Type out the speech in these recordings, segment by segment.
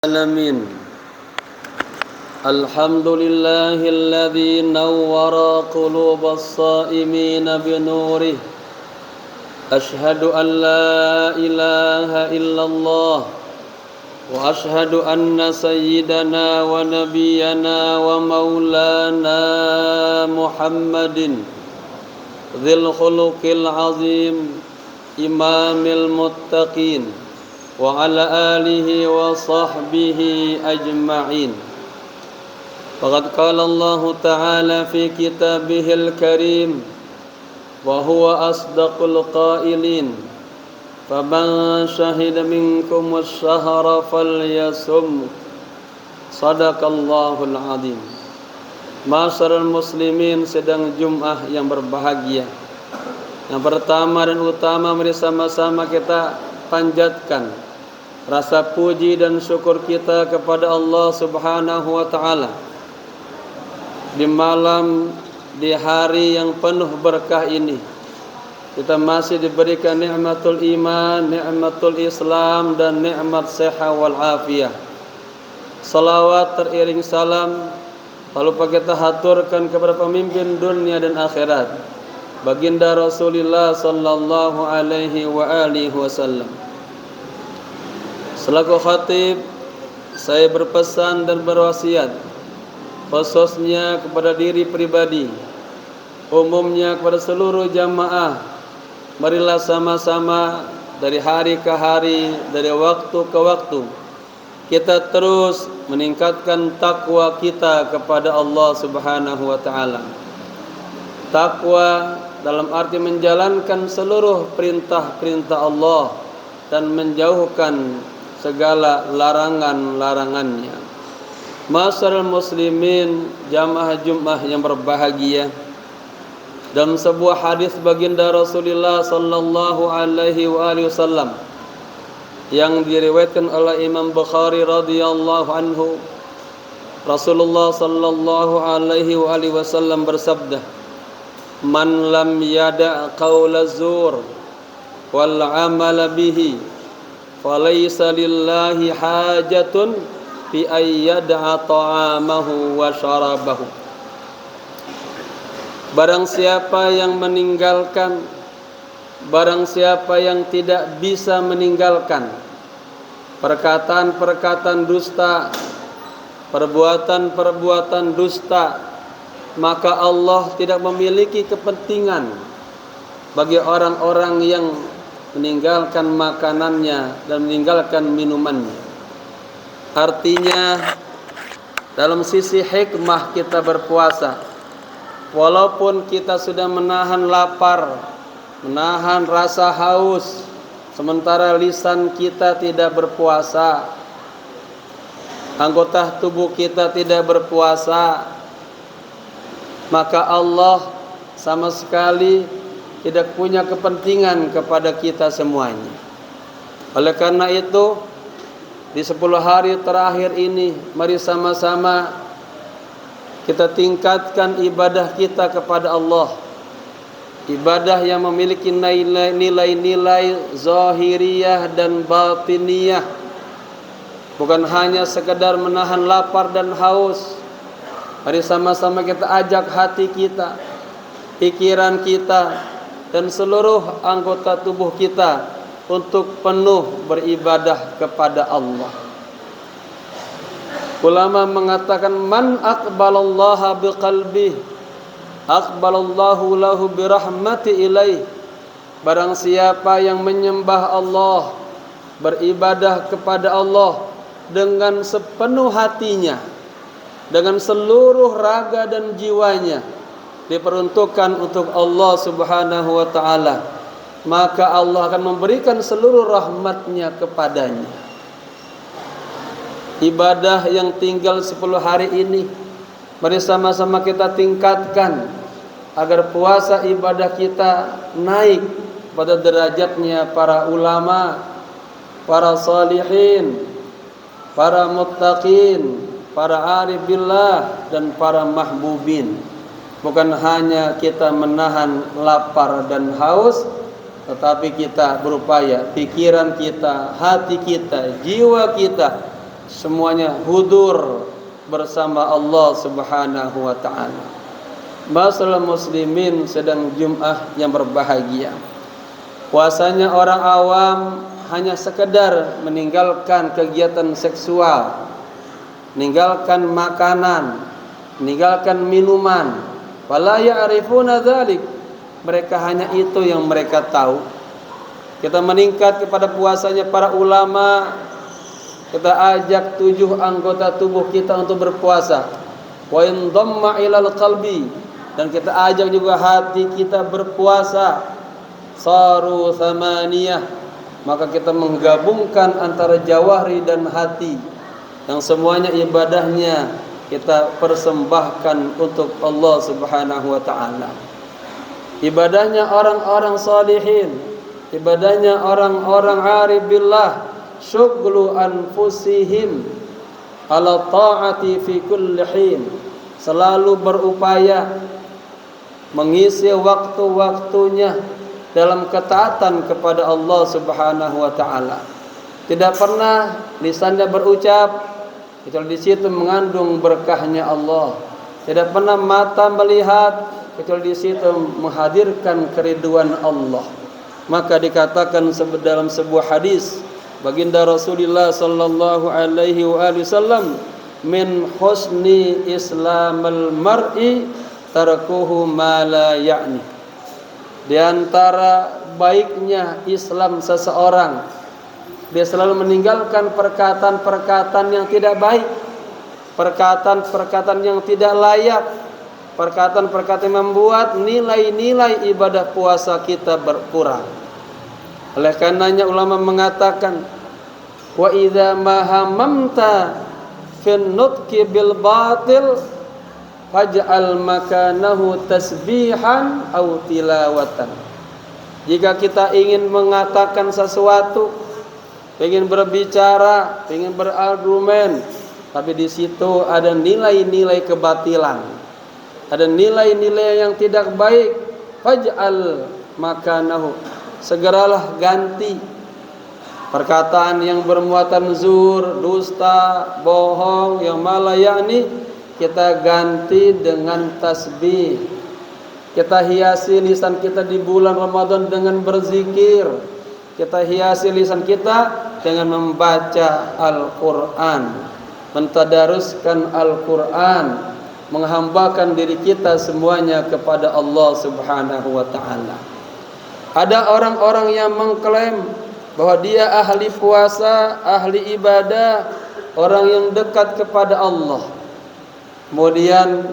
العالمين الحمد لله الذي نور قلوب الصائمين بنوره أشهد أن لا إله إلا الله وأشهد أن سيدنا ونبينا ومولانا محمد ذي الخلق العظيم إمام المتقين وعلى آله وصحبه أجمعين. فقد قال الله تعالى في كتابه الكريم وهو أصدق القائلين فمن شهد منكم الشهر فليصم صدق الله العظيم. Masyarul muslimin, sedang Jum'ah yang berbahagia. Yang pertama dan utama, mari sama-sama kita panjatkan rasa puji dan syukur kita kepada Allah Subhanahu wa ta'ala di malam, di hari yang penuh berkah ini. Kita masih diberikan nikmatul iman, nikmatul Islam, dan nikmat sehat wal afiyah. Salawat teriring salam lalu kita haturkan kepada pemimpin dunia dan akhirat, baginda Rasulullah sallallahu alaihi wa alihi wasallam. Selaku khatib, saya berpesan dan berwasiat khususnya kepada diri pribadi, umumnya kepada seluruh jamaah. Marilah sama-sama dari hari ke hari, dari waktu ke waktu, kita terus meningkatkan takwa kita kepada Allah Subhanahu wa ta'ala. Takwa dalam arti menjalankan seluruh perintah-perintah Allah dan menjauhkan segala larangan-larangannya. Masyarul muslimin, jamaah Jum'ah yang berbahagia, dalam sebuah hadis baginda Rasulullah sallallahu alaihi wasallam yang diriwayatkan oleh Imam Bukhari radhiyallahu anhu, Rasulullah sallallahu alaihi wasallam bersabda, "Man lam yada' qaula zur wal 'amala bihi falaysa lillahi hajatun fi ayyada'a ta'amahu wa syarabahu." Barang siapa yang meninggalkan, barang siapa yang tidak bisa meninggalkan perkataan-perkataan dusta, perbuatan-perbuatan dusta, maka Allah tidak memiliki kepentingan bagi orang-orang yang meninggalkan makanannya dan meninggalkan minumannya. Artinya, dalam sisi hikmah kita berpuasa, walaupun kita sudah menahan lapar, menahan rasa haus, sementara lisan kita tidak berpuasa, anggota tubuh kita tidak berpuasa, maka Allah sama sekali tidak punya kepentingan kepada kita semuanya. Oleh karena itu, di 10 hari terakhir ini, mari sama-sama kita tingkatkan ibadah kita kepada Allah. Ibadah yang memiliki nilai-nilai zahiriyah dan batiniyah. Bukan hanya sekedar menahan lapar dan haus. Mari sama-sama kita ajak hati kita, pikiran kita, dan seluruh anggota tubuh kita untuk penuh beribadah kepada Allah. Ulama mengatakan, man aqbalallaha biqalbih aqbalallahu lahu birahmati ilaih. Barang siapa yang menyembah Allah, beribadah kepada Allah dengan sepenuh hatinya, dengan seluruh raga dan jiwanya, diperuntukkan untuk Allah Subhanahu wa ta'ala, maka Allah akan memberikan seluruh rahmatnya kepadanya. Ibadah yang tinggal 10 hari ini, mari sama-sama kita tingkatkan agar puasa ibadah kita naik pada derajatnya para ulama, para salihin, para muttaqin, para arif billah, dan para mahbubin. Bukan hanya kita menahan lapar dan haus, tetapi kita berupaya pikiran kita, hati kita, jiwa kita semuanya hudur bersama Allah Subhanahu wa taala. Masalah muslimin sedang Jumat yang berbahagia. Puasanya orang awam hanya sekedar meninggalkan kegiatan seksual, meninggalkan makanan, meninggalkan minuman. Wala ya'rifuna dzalik. Mereka hanya itu yang mereka tahu. Kita meningkat kepada puasanya para ulama. Kita ajak 7 anggota tubuh kita untuk berpuasa. Wa in dhamma ilal qalbi, dan kita ajak juga hati kita berpuasa. Saru thamaniyah, maka kita menggabungkan antara jawahri dan hati, yang semuanya ibadahnya kita persembahkan untuk Allah Subhanahu wa taala. Ibadahnya orang-orang salihin, ibadahnya orang-orang arif billah, syughlu anfusihim ala ta'ati fi kulli hin, selalu berupaya mengisi waktu-waktunya dalam ketaatan kepada Allah Subhanahu wa taala. Tidak pernah lisannya berucap kecuali di situ mengandung berkahnya Allah. Tidak pernah mata melihat kecuali di situ menghadirkan keriduan Allah. Maka dikatakan dalam sebuah hadis baginda Rasulullah sallallahu alaihi wasallam, min husni islamil mar'i tarkuhu ma la ya'ni. Di antara baiknya Islam seseorang, dia selalu meninggalkan perkataan-perkataan yang tidak baik, perkataan-perkataan yang tidak layak, perkataan-perkataan yang membuat nilai-nilai ibadah puasa kita berkurang. Oleh karenanya ulama mengatakan, wa idza mahamamta fin nutqi bil batil faj'al makanahu tasbihan aw tilawatan. Jika kita ingin mengatakan sesuatu, ingin berbicara, ingin berargumen, tapi di situ ada nilai-nilai kebatilan, ada nilai-nilai yang tidak baik, faj'al makanahu, segeralah ganti perkataan yang bermuatan zur, dusta, bohong, yang malah yakni, kita ganti dengan tasbih. Kita hiasi lisan kita di bulan Ramadan dengan berzikir. Kita hiasi lisan kita dengan membaca Al-Quran, mentadaruskan Al-Quran, menghambakan diri kita semuanya kepada Allah Subhanahu wa ta'ala. Ada orang-orang yang mengklaim bahwa dia ahli puasa, ahli ibadah, orang yang dekat kepada Allah. Kemudian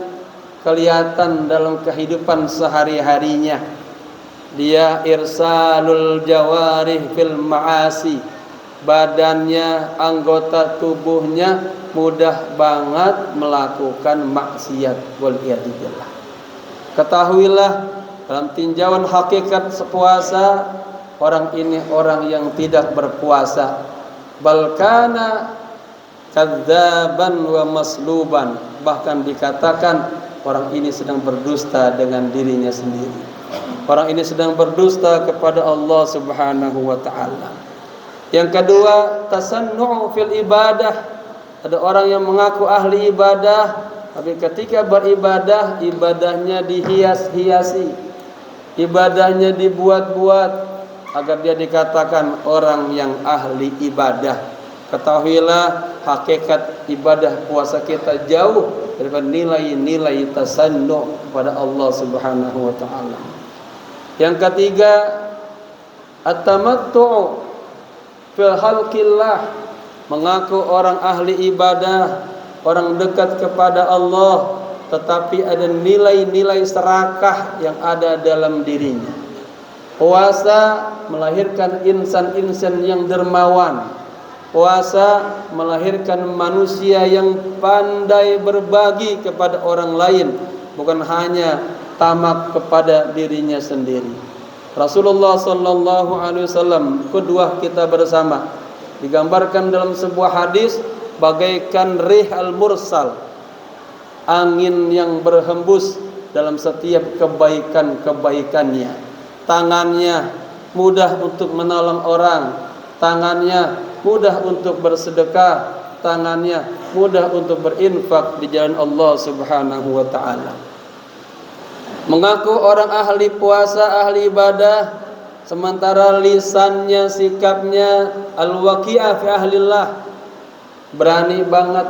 kelihatan dalam kehidupan sehari-harinya dia irsalul jawarih fil ma'asi, badannya, anggota tubuhnya mudah banget melakukan maksiat. Waliyadzubillah. Ketahuilah dalam tinjauan hakikat sepuasa, orang ini orang yang tidak berpuasa, balkana kadzaban wa masluban, bahkan dikatakan orang ini sedang berdusta dengan dirinya sendiri. Orang ini sedang berdusta kepada Allah Subhanahu wa ta'ala. Yang kedua, tasannu'u fil ibadah. Ada orang yang mengaku ahli ibadah, tapi ketika beribadah, ibadahnya dihias-hiasi, ibadahnya dibuat-buat agar dia dikatakan orang yang ahli ibadah. Ketahuilah hakikat ibadah puasa kita jauh daripada nilai-nilai tasannu' kepada Allah Subhanahu wa ta'ala. Yang ketiga, at-tamattu' fil khalqillah, mengaku orang ahli ibadah, orang dekat kepada Allah, tetapi ada nilai-nilai serakah yang ada dalam dirinya. Puasa melahirkan insan-insan yang dermawan. Puasa melahirkan manusia yang pandai berbagi kepada orang lain, bukan hanya tamak kepada dirinya sendiri. Rasulullah sallallahu alaihi wasallam, qudwah kita bersama, digambarkan dalam sebuah hadis bagaikan rih al-mursal, angin yang berhembus dalam setiap kebaikan-kebaikannya. Tangannya mudah untuk menolong orang, tangannya mudah untuk bersedekah, tangannya, mudah untuk berinfak di jalan Allah Subhanahu wa taala. Mengaku orang ahli puasa, ahli ibadah, sementara lisannya, sikapnya al-waqi'ah fi ahlillah, berani banget,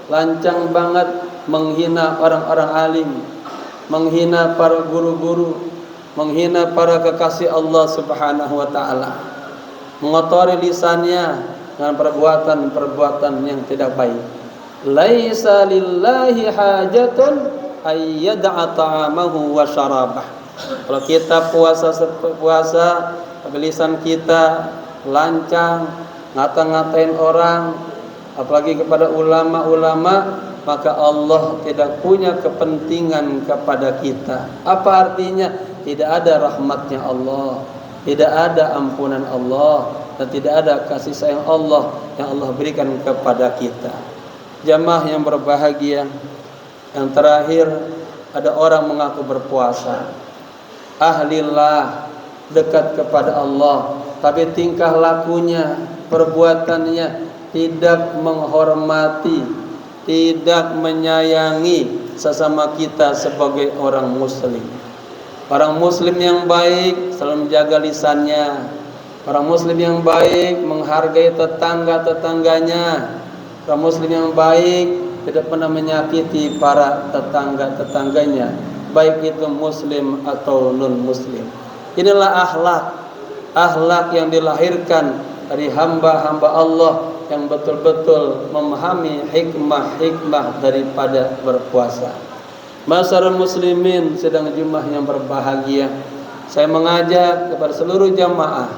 lancang banget menghina orang-orang alim, menghina para guru-guru, menghina para kekasih Allah Subhanahu wa taala, mengotori lisannya dengan perbuatan-perbuatan yang tidak baik. Laisa lillahi hajatun ayyada'a ta'amahu wa syarabah. Kalau kita puasa tapi lisan kita lancang, ngata-ngatain orang, apalagi kepada ulama-ulama, maka Allah tidak punya kepentingan kepada kita. Apa artinya? Tidak ada rahmatnya Allah, tidak ada ampunan Allah, dan tidak ada kasih sayang Allah yang Allah berikan kepada kita. Jamaah yang berbahagia, yang terakhir, ada orang mengaku berpuasa, ahlillah, dekat kepada Allah, tapi tingkah lakunya, perbuatannya tidak menghormati, tidak menyayangi sesama kita sebagai orang muslim. Orang muslim yang baik selalu menjaga lisannya. Orang muslim yang baik menghargai tetangga-tetangganya. Orang muslim yang baik tidak pernah menyakiti para tetangga-tetangganya, baik itu muslim atau non muslim. Inilah akhlak yang dilahirkan dari hamba-hamba Allah yang betul-betul memahami hikmah-hikmah daripada berpuasa. Masyarakat muslimin sedang jemaah yang berbahagia, saya mengajak kepada seluruh jamaah,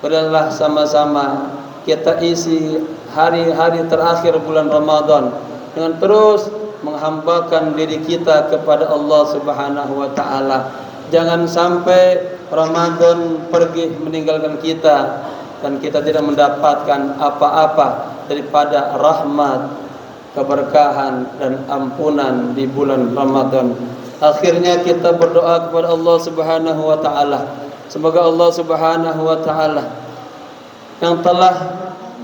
berilah sama-sama kita isi hari-hari terakhir bulan Ramadan dengan terus menghambakan diri kita kepada Allah Subhanahu wa taala. Jangan sampai Ramadan pergi meninggalkan kita dan kita tidak mendapatkan apa-apa daripada rahmat, keberkahan dan ampunan di bulan Ramadan. Akhirnya kita berdoa kepada Allah Subhanahu wa taala, semoga Allah Subhanahu wa taala yang telah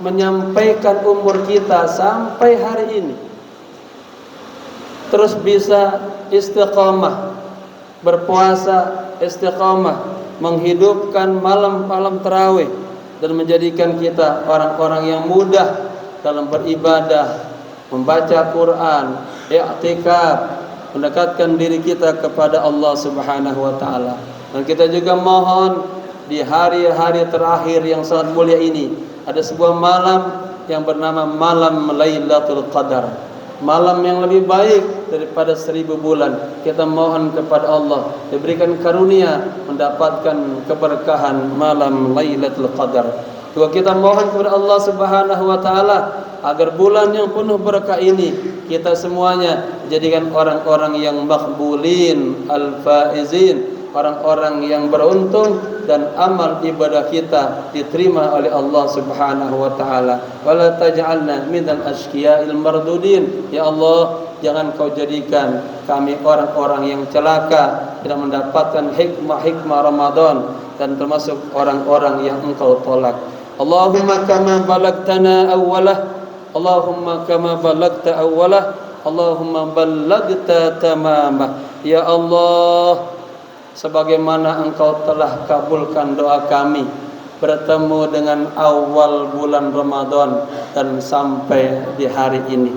menyampaikan umur kita sampai hari ini terus bisa istiqamah berpuasa, istiqamah menghidupkan malam-malam tarawih dan menjadikan kita orang-orang yang mudah dalam beribadah, membaca Quran, i'tikaf, mendekatkan diri kita kepada Allah Subhanahu wa taala. Dan kita juga mohon di hari-hari terakhir yang sangat mulia ini ada sebuah malam yang bernama malam Lailatul Qadar, malam yang lebih baik daripada 1000 bulan. Kita mohon kepada Allah diberikan karunia mendapatkan keberkahan malam Lailatul Qadar. Juga kita mohon kepada Allah Subhanahu wa taala agar bulan yang penuh berkah ini kita semuanya jadikan orang-orang yang makbulin, al-faizin, orang-orang yang beruntung dan amal ibadah kita diterima oleh Allah Subhanahu wa taala. Wala taj'alna minal asyqiya'il mardudin. Ya Allah, jangan kau jadikan kami orang-orang yang celaka, tidak mendapatkan hikmah-hikmah Ramadan dan termasuk orang-orang yang engkau tolak. Allahumma kama balagtana awwalah, Allahumma kama balagta awwalah, Allahumma ballagta tamamah. Ya Allah, sebagaimana engkau telah kabulkan doa kami bertemu dengan awal bulan Ramadan dan sampai di hari ini.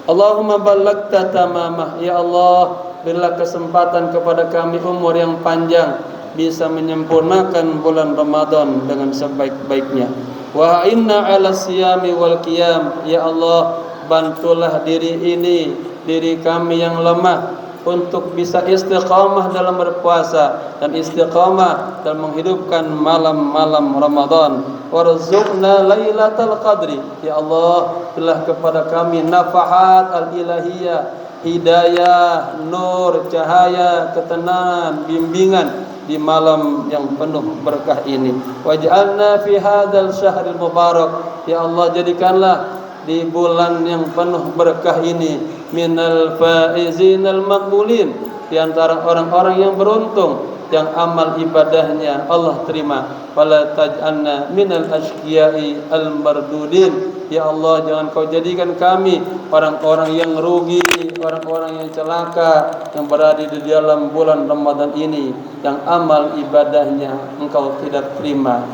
Allahumma ballagta tamamah. Ya Allah, berilah kesempatan kepada kami umur yang panjang, bisa menyempurnakan bulan Ramadan dengan sebaik-baiknya. Wa inna ala siyami wal qiyam. Ya Allah, bantulah diri kami yang lemah untuk bisa istiqamah dalam berpuasa dan istiqamah dalam menghidupkan malam-malam Ramadan. Warzuqna lailatal qadri. Ya Allah, berilah kepada kami nafahat al-ilahiyah, hidayah, nur, cahaya, ketenangan, bimbingan di malam yang penuh berkah ini. Waj'alna fi hadzal syahril mubarak. Ya Allah, jadikanlah di bulan yang penuh berkah ini minal faizin al maqbulin, di antara orang-orang yang beruntung, yang amal ibadahnya Allah terima. Wala taj'alna minal ashqiyai al-mardudin. Ya Allah, jangan kau jadikan kami orang-orang yang rugi, orang-orang yang celaka yang berada di dalam bulan Ramadan ini yang amal ibadahnya engkau tidak terima.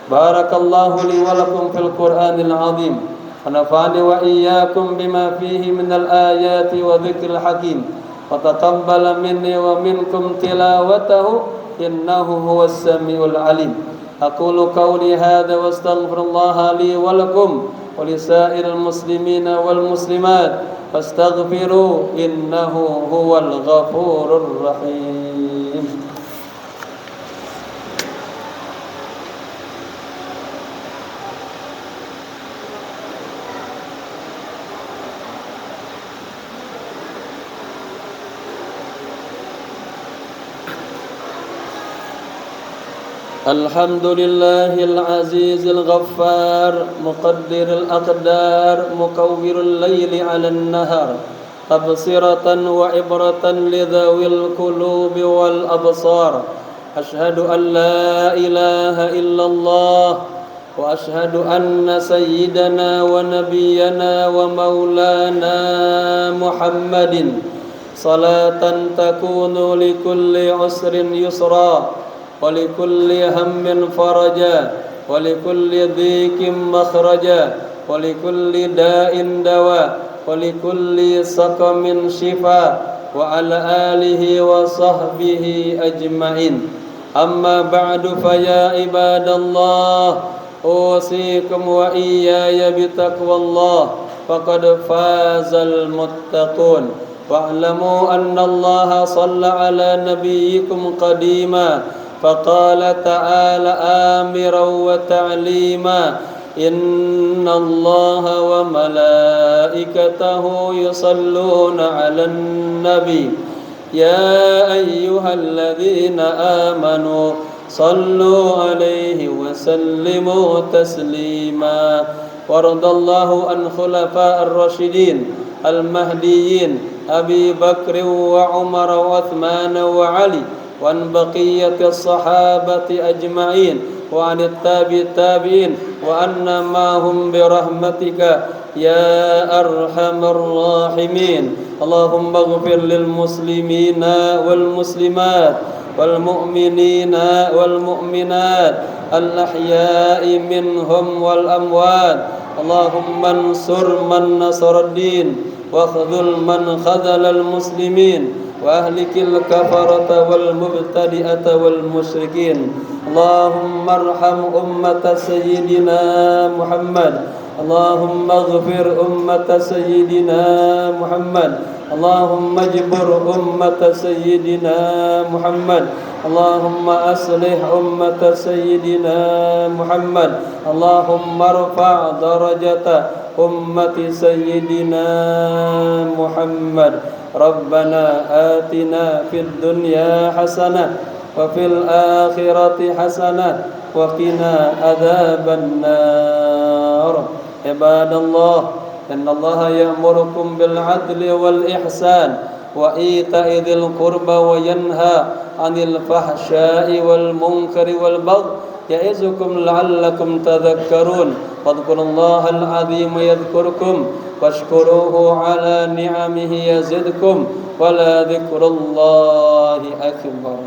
Barakallahu li wa lakum fil Qur'anil azim. Wa nafa'ani wa iyyakum bima fihi minal ayati wa dzikril hakim. Wa taqabbala minni wa minkum tilawatahu innahu huwas samiul alim. Aqulu qawli hadza wa astaghfirullaha li wa lakum wa lisairil muslimina wal muslimat fastaghfiru innahu huwal ghafurur rahim. الحمد لله العزيز الغفار مقدر الأقدار مكور الليل على النهار تبصرة وعبرة لذوي القلوب والأبصار أشهد أن لا إله إلا الله وأشهد أن سيدنا ونبينا ومولانا محمد صلاة تكون لكل عسر يسرا ولكل هم فرجا ولكل ضيق مخرجا ولكل داء دواء ولكل سقم شفاء وعلى آله وصحبه أجمعين. أما بعد فيا عباد الله أوصيكم وإياي بتقوى الله فقد فاز المتقون. واعلموا أن الله صلى على نبيكم قديما فقال تعالى آمرا وتعليما إن الله وملائكته يصلون على النبي يا أيها الذين آمنوا صلوا عليه وسلموا تسليما. وارض الله عن خلفاء الراشدين المهديين أبي بكر وعمر وعثمان وعلي وعن بقية الصحابة أجمعين وعن التابعين وأن معهم برحمتك يا أرحم الراحمين. اللهم اغفر للمسلمين والمسلمات والمؤمنين والمؤمنات الأحياء منهم والأموات. اللهم انصر من نصر الدين واخذل من خذل المسلمين وأهلك الكفرة والمبتدئة والمشركين. اللهم ارحم أمة سيدنا محمد. اللهم اغفر أمة سيدنا محمد. اللهم اجبر أمة سيدنا محمد. اللهم أصلح أمة سيدنا محمد. اللهم ارفع درجة أمة سيدنا محمد. ربنا آتنا في الدنيا حسنة وفي الآخرة حسنة وقنا عذاب النار. عباد الله إن الله يأمركم بالعدل والإحسان وإيتاء ذي القربى وينهى عن الفحشاء والمنكر والبغي يعظكم لعلكم تذكرون. فاذكروا الله العظيم يذكركم واشكروه على نعمه يزدكم ولذكر الله أكبر.